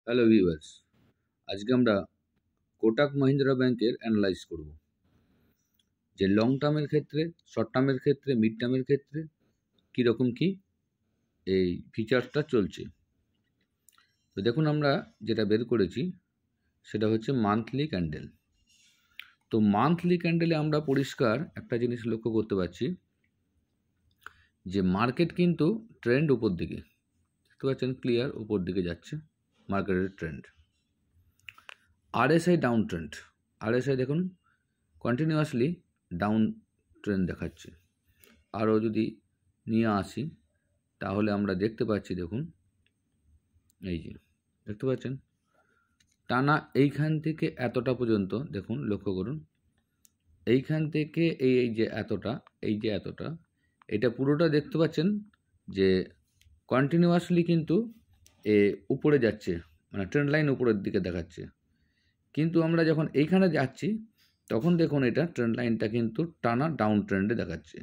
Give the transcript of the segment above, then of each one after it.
Hello viewers, আজকে আমরা কোটাক মাহিন্দ্রা ব্যাংকের অ্যানালাইজ করব যে লং টার্মের ক্ষেত্রে, শর্ট টার্মের ক্ষেত্রে, মিড টার্মের ক্ষেত্রে কীরকম কি এই ফিচার্সটা চলছে। তো দেখুন, আমরা যেটা বের করেছি সেটা হচ্ছে মান্থলি ক্যান্ডেল। তো মান্থলি ক্যান্ডেলে আমরা পরিষ্কার একটা জিনিস লক্ষ্য করতে পারছি যে মার্কেট কিন্তু ট্রেন্ড উপর দিকে, দেখতে পাচ্ছেন ক্লিয়ার উপর দিকে যাচ্ছে মার্কেটের trend. RSI down trend, RSI দেখুন কন্টিনিউয়াসলি ডাউন ট্রেন্ড দেখাচ্ছে। আরও যদি নিয়ে আসি তাহলে আমরা দেখতে পাচ্ছি, দেখুন এই যে দেখতে পাচ্ছেন টানা এইখান থেকে এতটা পর্যন্ত, দেখুন লক্ষ্য করুন এইখান থেকে এই যে এতটা, এই যে এতটা, এটা পুরোটা দেখতে পাচ্ছেন যে কন্টিনিউয়াসলি কিন্তু উপরে যাচ্ছে, মানে ট্রেন্ড লাইন উপরের দিকে দেখাচ্ছে। কিন্তু আমরা যখন এইখানে যাচ্ছি তখন দেখুন এটা ট্রেন্ড লাইনটা কিন্তু টানা ডাউন ট্রেন্ডে দেখাচ্ছে।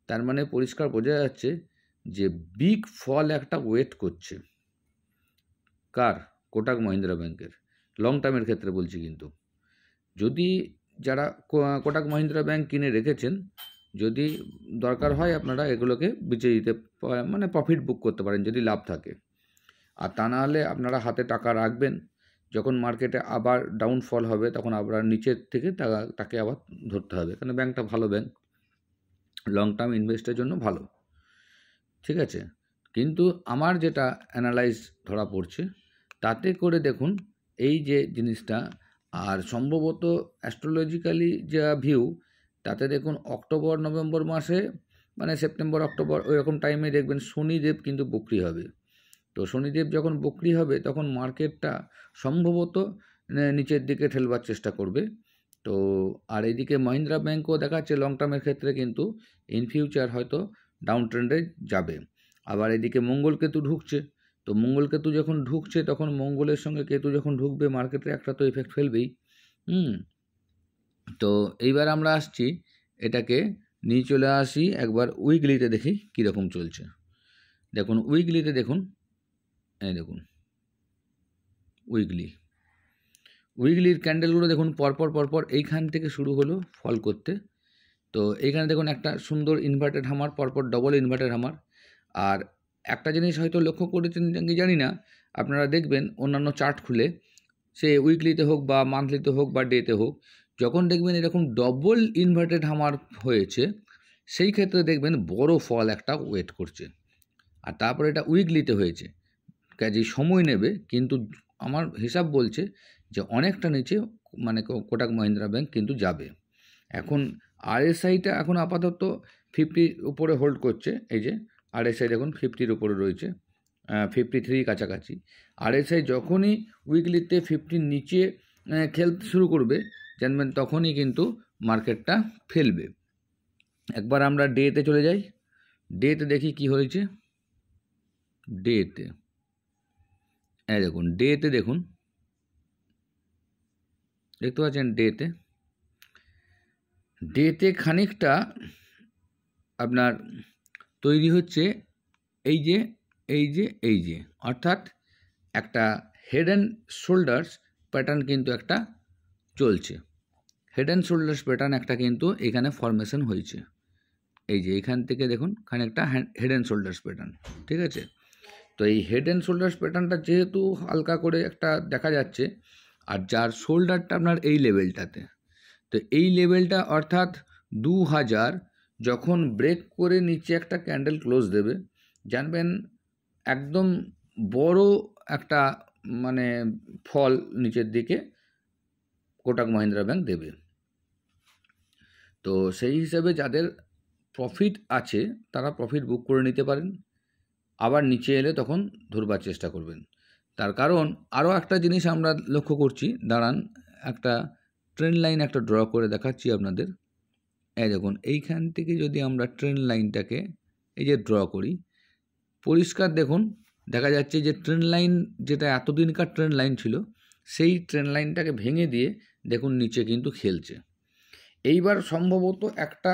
তার মানে পরিষ্কার বোঝা যাচ্ছে যে বিগ ফল একটা ওয়েট করছে। কার? কোটাক মহিন্দ্রা ব্যাংকের লং টার্মের ক্ষেত্রে বলছি। কিন্তু যদি যারা কোটাক মহিন্দ্রা ব্যাংক কিনে রেখেছেন, যদি দরকার হয় আপনারা এগুলোকে বেচে দিতে, মানে প্রফিট বুক করতে পারেন যদি লাভ থাকে। আর তা না হলে আপনারা হাতে টাকা রাখবেন, যখন মার্কেটে আবার ডাউনফল হবে তখন আবার নিচের থেকে তাকে আবার ধরতে হবে, কারণ ব্যাংকটা ভালো ব্যাংক, লং টার্ম ইনভেস্টের জন্য ভালো, ঠিক আছে। কিন্তু আমার যেটা অ্যানালাইজ ধরা পড়ছে তাতে করে দেখুন এই যে জিনিসটা, আর সম্ভবত অ্যাস্ট্রোলজিক্যালি যা ভিউ তাতে দেখুন অক্টোবর নভেম্বর মাসে, মানে সেপ্টেম্বর অক্টোবর ওইরকম টাইমে দেখবেন শনিদেব কিন্তু বক্রি হবে। তো শনিদেব যখন বক্রি হবে তখন মার্কেটটা সম্ভবত নিচের দিকে ঠেলবার চেষ্টা করবে। তো আর এইদিকে মহিন্দ্রা ব্যাংকও দেখাচ্ছে লং টার্মের ক্ষেত্রে কিন্তু ইন ফিউচার হয়তো ডাউন ট্রেন্ডে যাবে। আবার এদিকে মঙ্গল কেতু ঢুকছে, তো মঙ্গল কেতু যখন ঢুকছে তখন মঙ্গলের সঙ্গে কেতু যখন ঢুকবে মার্কেটে একটা তো এফেক্ট ফেলবেই। তো এইবার আমরা আসছি, এটাকে নিয়ে চলে আসি একবার উইকলিতে, দেখি কীরকম চলছে। দেখুন উইকলিতে দেখুন, এই দেখুন উইকলির ক্যান্ডেলগুলো দেখুন পরপর এইখান থেকে শুরু হলো ফল করতে। তো এইখানে দেখুন একটা সুন্দর ইনভার্টেড হামার, পরপর ডবল ইনভার্টেড হামার। আর একটা জিনিস হয়তো লক্ষ্য করেছেন কি জানি না, আপনারা দেখবেন অন্যান্য চার্ট খুলে, সে উইকলিতে হোক বা মান্থলিতে হোক বা ডেতে হোক, যখন দেখবেন এরকম ডবল ইনভার্টেড হামার হয়েছে সেই ক্ষেত্রে দেখবেন বড় ফল একটা ওয়েট করছে। আর তারপরে এটা উইকলিতে হয়েছে, কাজেই সময় নেবে, কিন্তু আমার হিসাব বলছে যে অনেকটা নিচে মানে কোটাক মহিন্দ্রা ব্যাংক কিন্তু যাবে। এখন আরএসআইটা এখন আপাতত 50 উপরে হোল্ড করছে। এই যে আরএসআই দেখুন 50-র উপরে রয়েছে, 53 কাছাকাছি। আরএসআই যখনই উইকলিতে 50 নিচে খেলতে শুরু করবে জানবেন তখনই কিন্তু মার্কেটটা ফেলবে। একবার আমরা ডেতে চলে যাই, ডেতে দেখি কি হয়েছে। ডেতে দেখুন, ডেতে দেখুন, দেখতে পাচ্ছেন ডেতে খানিকটা আপনার তৈরি হচ্ছে এই যে অর্থাৎ একটা হেড অ্যান্ড শোল্ডার্স প্যাটার্ন কিন্তু একটা চলছে। হেড অ্যান্ড শোল্ডার্স প্যাটার্ন একটা কিন্তু এখানে ফরমেশন হয়েছে। এই যে এখান থেকে দেখুন খানিকটা হেড অ্যান্ড শোল্ডার্স প্যাটার্ন, ঠিক আছে। তো এই হেড অ্যান্ড শোল্ডার্স প্যাটার্নটা যেহেতু হালকা করে একটা দেখা যাচ্ছে, আর যার শোল্ডারটা আপনার এই লেভেলটাতে, তো এই লেভেলটা অর্থাৎ 2000 যখন ব্রেক করে নিচে একটা ক্যান্ডেল ক্লোজ দেবে, জানবেন একদম বড় একটা মানে ফল নিচের দিকে কোটাক মহিন্দ্রা ব্যাংক দেবে। তো সেই হিসাবে যাদের প্রফিট আছে তারা প্রফিট বুক করে নিতে পারেন, আবার নিচে এলে তখন ধরবার চেষ্টা করবেন। তার কারণ আরও একটা জিনিস আমরা লক্ষ্য করছি, দাঁড়ান একটা ট্রেন্ড লাইন একটা ড্র করে দেখাচ্ছি আপনাদের। এই দেখুন এইখান থেকে যদি আমরা ট্রেন্ড লাইনটাকে এই যে ড্র করি, পরিষ্কার দেখুন দেখা যাচ্ছে যে ট্রেন্ড লাইন যেটা এতদিনকার ট্রেন্ড লাইন ছিল সেই ট্রেন্ড লাইনটাকে ভেঙে দিয়ে দেখুন নিচে কিন্তু খেলছে। এইবার সম্ভবত একটা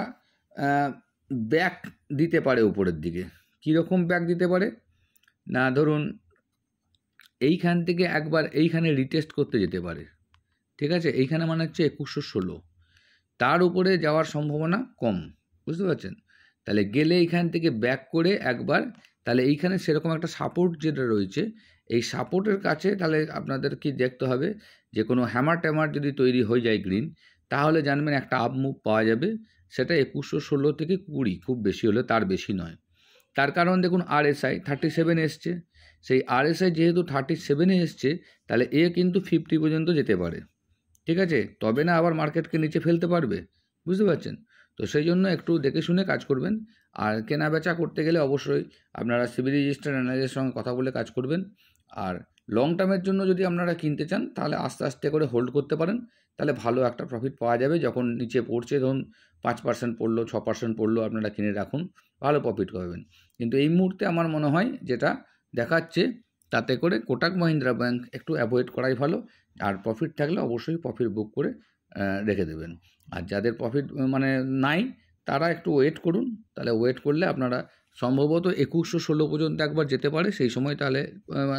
ব্যাক দিতে পারে উপরের দিকে। কীরকম ব্যাক দিতে পারে না, ধরুন এইখান থেকে একবার এইখানে রিটেস্ট করতে যেতে পারে, ঠিক আছে। এইখানে মানে হচ্ছে 2116, তার উপরে যাওয়ার সম্ভাবনা কম, বুঝতে পারছেন। তাহলে গেলে এইখান থেকে ব্যাক করে একবার, তাহলে এইখানে সেরকম একটা সাপোর্ট যেটা রয়েছে, এই সাপোর্টের কাছে তাহলে আপনাদের কি দেখতে হবে যে কোনো হ্যামার ট্যামার যদি তৈরি হয়ে যায় গ্রিন, তাহলে জানবেন একটা আপ মুভ পাওয়া যাবে, সেটা 2116 থেকে 20, খুব বেশি হলে, তার বেশি নয়। তার কারণ দেখুন RSI 37 এসছে, সেই RSI যেহেতু 37-এ এসছে, তাহলে এ কিন্তু 50 পর্যন্ত যেতে পারে, ঠিক আছে। তবে না আবার মার্কেটকে নিচে ফেলতে পারবে, বুঝতে পারছেন। তো সেই জন্য একটু দেখে শুনে কাজ করবেন। আর কেনা বেচা করতে গেলে অবশ্যই আপনারা সিবি রেজিস্টার অ্যানালাইজের সঙ্গে কথা বলে কাজ করবেন। আর লং টার্মের জন্য যদি আপনারা কিনতে চান, তাহলে আস্তে আস্তে করে হোল্ড করতে পারেন, তাহলে ভালো একটা প্রফিট পাওয়া যাবে। যখন নিচে পড়ছে, ধরুন 5% পড়লো, 6% পড়লো, আপনারা কিনে রাখুন, ভালো প্রফিট পাবেন। কিন্তু এই মুহূর্তে আমার মনে হয় যেটা দেখাচ্ছে, তাতে করে কোটাক মহিন্দ্রা ব্যাংক একটু অ্যাভয়েড করাই ভালো। আর প্রফিট থাকলে অবশ্যই প্রফিট বুক করে রেখে দেবেন। আর যাদের প্রফিট মানে নাই, তারা একটু ওয়েট করুন। তাহলে ওয়েট করলে আপনারা সম্ভবত 2116 পর্যন্ত একবার যেতে পারে, সেই সময় তাহলে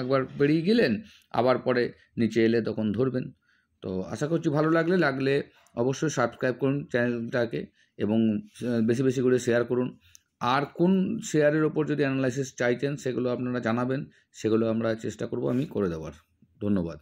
একবার বেরিয়ে গেলেন, আবার পরে নিচে এলে তখন ধরবেন। তো আশা করছি ভালো লাগলে অবশ্যই সাবস্ক্রাইব করুন চ্যানেলটাকে, এবং বেশি বেশি করে শেয়ার করুন। আর কোন শেয়ারের ওপর যদি অ্যানালাইসিস চাইছেন, সেগুলো আপনারা জানাবেন, সেগুলো আমরা চেষ্টা করব আমি করে দেওয়ার। ধন্যবাদ।